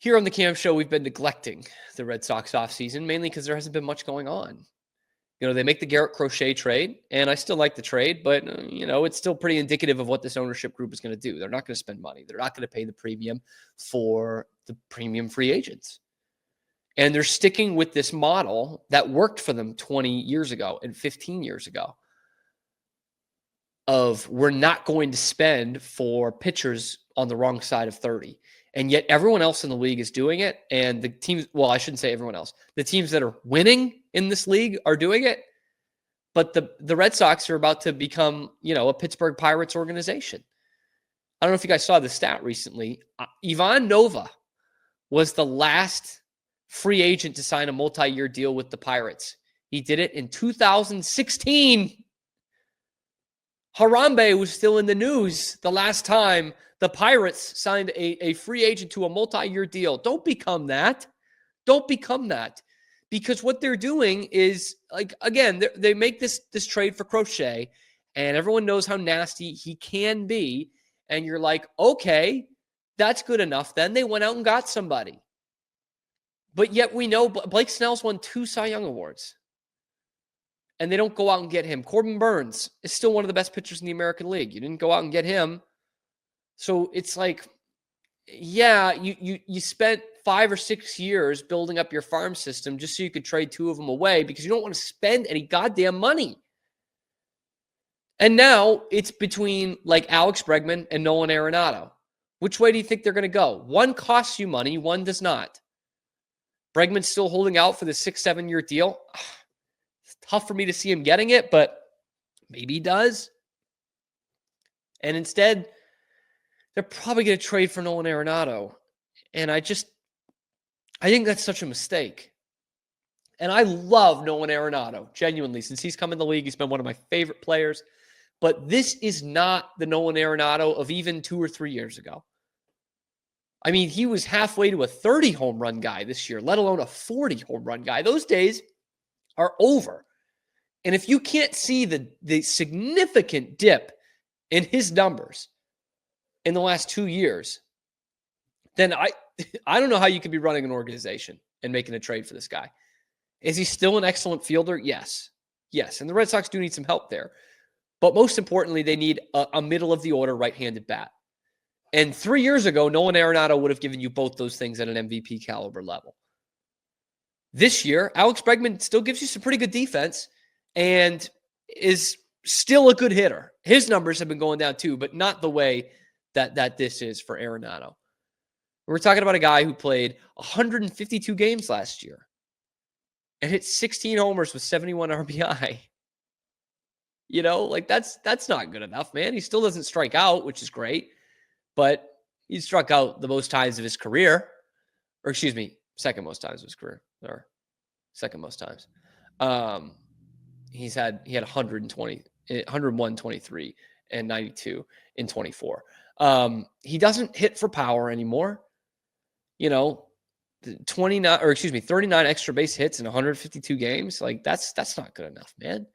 Here on the Cam Show, we've been neglecting the Red Sox offseason, mainly because there hasn't been much going on. They make the Garrett Crochet trade, and I still like the trade, but, it's still pretty indicative of what this ownership group is going to do. They're not going to spend money. They're not going to pay the premium for the premium free agents. And they're sticking with this model that worked for them 20 years ago and 15 years ago of we're not going to spend for pitchers on the wrong side of 30. And yet everyone else in the league is doing it. And the teams, well, I shouldn't say everyone else. The teams that are winning in this league are doing it. But the Red Sox are about to become, a Pittsburgh Pirates organization. I don't know if you guys saw the stat recently. Ivan Nova was the last free agent to sign a multi-year deal with the Pirates. He did it in 2016. Harambe was still in the news the last time the Pirates signed a free agent to a multi-year deal. Don't become that. Don't become that. Because what they're doing is, again, they make this trade for Crochet, and everyone knows how nasty he can be. And you're like, okay, that's good enough. Then they went out and got somebody. But yet we know Blake Snell's won 2 Cy Young Awards. And they don't go out and get him. Corbin Burns is still one of the best pitchers in the American League. You didn't go out and get him. So it's like, yeah, you spent 5 or 6 years building up your farm system just so you could trade 2 of them away because you don't want to spend any goddamn money. And now it's between Alex Bregman and Nolan Arenado. Which way do you think they're going to go? One costs you money, one does not. Bregman's still holding out for the 6-7 year deal. It's tough for me to see him getting it, but maybe he does. And instead, they're probably going to trade for Nolan Arenado. And I think that's such a mistake. And I love Nolan Arenado, genuinely. Since he's come in the league, he's been one of my favorite players. But this is not the Nolan Arenado of even 2 or 3 years ago. I mean, he was halfway to a 30 home run guy this year, let alone a 40 home run guy. Those days are over. And if you can't see the significant dip in his numbers in the last 2 years, then I don't know how you could be running an organization and making a trade for this guy. Is he still an excellent fielder? Yes. Yes. And the Red Sox do need some help there. But most importantly, they need a middle-of-the-order right-handed bat. And 3 years ago, Nolan Arenado would have given you both those things at an MVP caliber level. This year, Alex Bregman still gives you some pretty good defense and is still a good hitter. His numbers have been going down too, but not the way that this is for Arenado. We're talking about a guy who played 152 games last year and hit 16 homers with 71 RBI. That's not good enough, man. He still doesn't strike out, which is great. But he struck out the most times of his career. Or excuse me, second most times of his career. Or second most times. He had 120, 101, 23, and 92 in 24. He doesn't hit for power anymore. 39 extra base hits in 152 games. That's not good enough, man.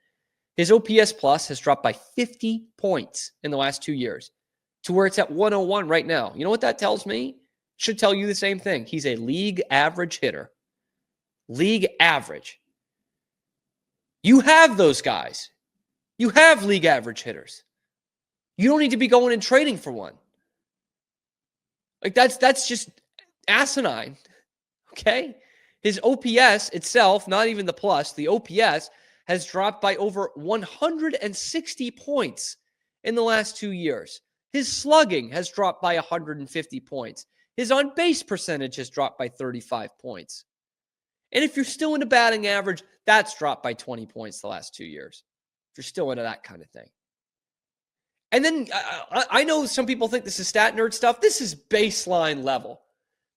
His OPS plus has dropped by 50 points in the last 2 years to where it's at 101 right now. You know what that tells me? Should tell you the same thing. He's a league average hitter. League average. You have those guys. You have league average hitters. You don't need to be going and trading for one. That's just asinine. Okay? His OPS itself, not even the plus, the OPS has dropped by over 160 points in the last 2 years. His slugging has dropped by 150 points. His on-base percentage has dropped by 35 points. And if you're still into batting average, that's dropped by 20 points the last 2 years. If you're still into that kind of thing. And then I know some people think this is stat nerd stuff. This is baseline level.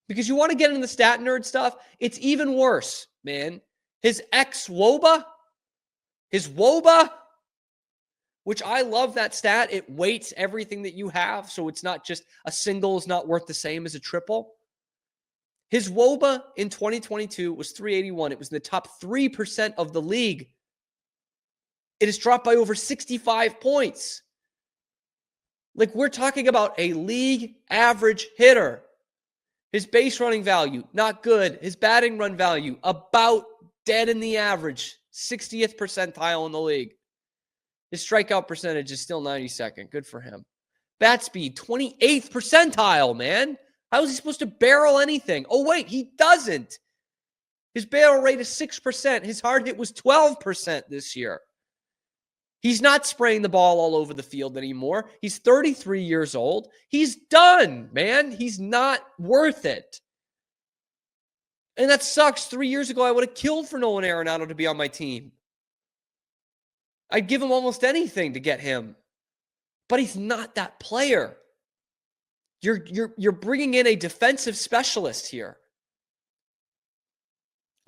Because you want to get into the stat nerd stuff, it's even worse, man. His ex-WOBA, his WOBA, which I love that stat. It weights everything that you have. So it's not just a single is not worth the same as a triple. His WOBA in 2022 was 381. It was in the top 3% of the league. It has dropped by over 65 points. We're talking about a league average hitter. His base running value, not good. His batting run value, about dead in the average, 60th percentile in the league. His strikeout percentage is still 92nd. Good for him. Bat speed, 28th percentile, man. How is he supposed to barrel anything? Oh, wait, he doesn't. His barrel rate is 6%. His hard hit was 12% this year. He's not spraying the ball all over the field anymore. He's 33 years old. He's done, man. He's not worth it. And that sucks. 3 years ago, I would have killed for Nolan Arenado to be on my team. I'd give him almost anything to get him. But he's not that player. You're bringing in a defensive specialist here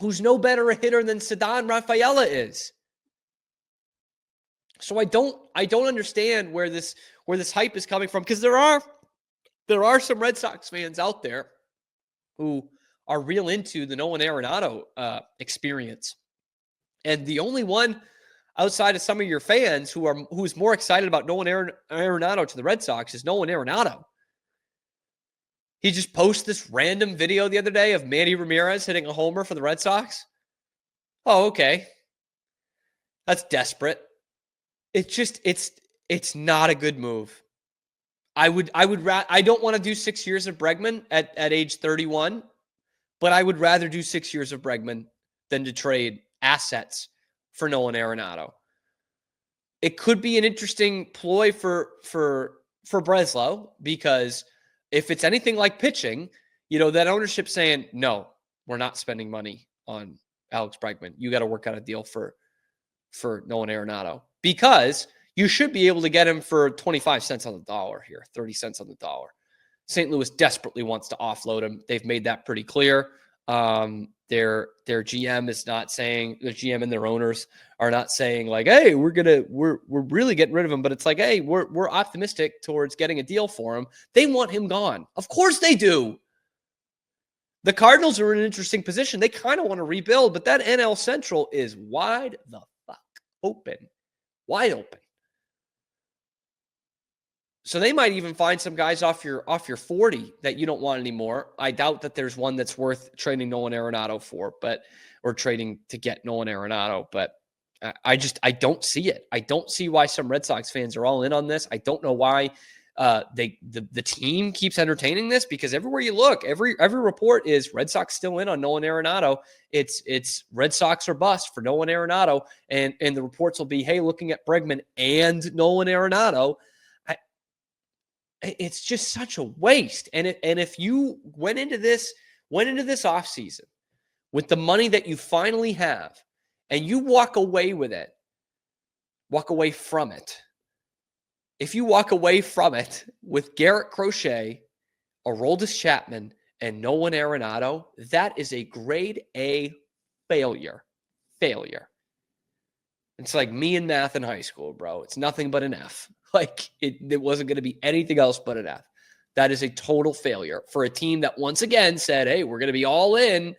who's no better a hitter than Ceddanne Rafaela is. So I don't understand where this hype is coming from, because there are some Red Sox fans out there who are real into the Nolan Arenado experience. And the only one outside of some of your fans who's more excited about Nolan Arenado to the Red Sox is Nolan Arenado. He just posted this random video the other day of Manny Ramirez hitting a homer for the Red Sox. Oh, okay. That's desperate. It's not a good move. I don't want to do 6 years of Bregman at age 31, but I would rather do 6 years of Bregman than to trade assets for Nolan Arenado. It could be an interesting ploy for Breslow, because if it's anything like pitching, that ownership saying, no, we're not spending money on Alex Bregman. You got to work out a deal for Nolan Arenado, because you should be able to get him for 25 cents on the dollar here, 30 cents on the dollar. St. Louis desperately wants to offload him. They've made that pretty clear. Their GM is not saying, the GM and their owners are not saying like, hey, we're really getting rid of him. But it's like, hey, we're optimistic towards getting a deal for him. They want him gone. Of course they do. The Cardinals are in an interesting position. They kind of want to rebuild, but that NL Central is wide the fuck open. Wide open. So they might even find some guys off your 40 that you don't want anymore. I doubt that there's one that's worth trading Nolan Arenado for, or trading to get Nolan Arenado. But I don't see it. I don't see why some Red Sox fans are all in on this. I don't know why the team keeps entertaining this, because everywhere you look, every report is Red Sox still in on Nolan Arenado. It's Red Sox or bust for Nolan Arenado, and the reports will be, hey, looking at Bregman and Nolan Arenado. It's just such a waste. And if you went into this offseason with the money that you finally have, and you walk away from it. If you walk away from it with Garrett Crochet, Aroldis Chapman, and Nolan Arenado, that is a grade A failure. It's like me in math in high school, bro. It's nothing but an F. Like it wasn't going to be anything else but an F. That is a total failure for a team that once again said, hey, we're going to be all in,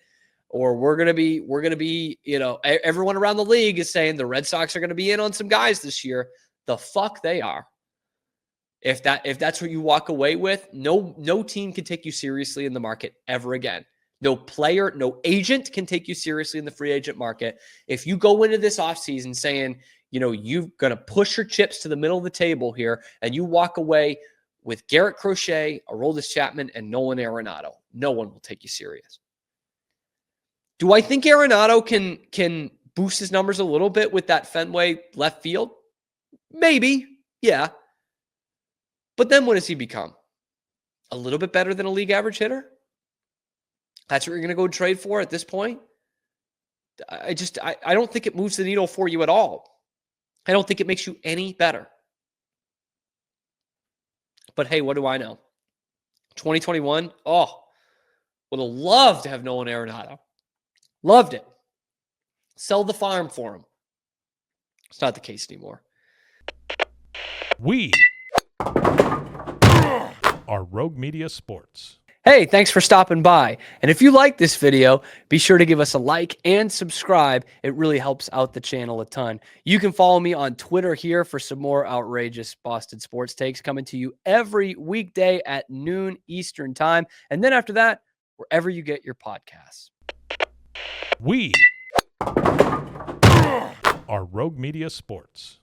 or we're going to be, everyone around the league is saying the Red Sox are going to be in on some guys this year. The fuck they are. If that's what you walk away with, no team can take you seriously in the market ever again. No player, no agent can take you seriously in the free agent market. If you go into this offseason saying, you're going to push your chips to the middle of the table here, and you walk away with Garrett Crochet, Aroldis Chapman, and Nolan Arenado, no one will take you serious. Do I think Arenado can boost his numbers a little bit with that Fenway left field? Maybe, yeah. But then what does he become? A little bit better than a league average hitter? That's what you're going to go trade for at this point? I don't think it moves the needle for you at all. I don't think it makes you any better. But hey, what do I know? 2021, would have loved to have Nolan Arenado. Loved it. Sell the farm for him. It's not the case anymore. We are Rogue Media Sports. Hey, thanks for stopping by. And if you like this video, be sure to give us a like and subscribe. It really helps out the channel a ton. You can follow me on Twitter here for some more outrageous Boston sports takes coming to you every weekday at noon Eastern time. And then after that, wherever you get your podcasts. We are Rogue Media Sports.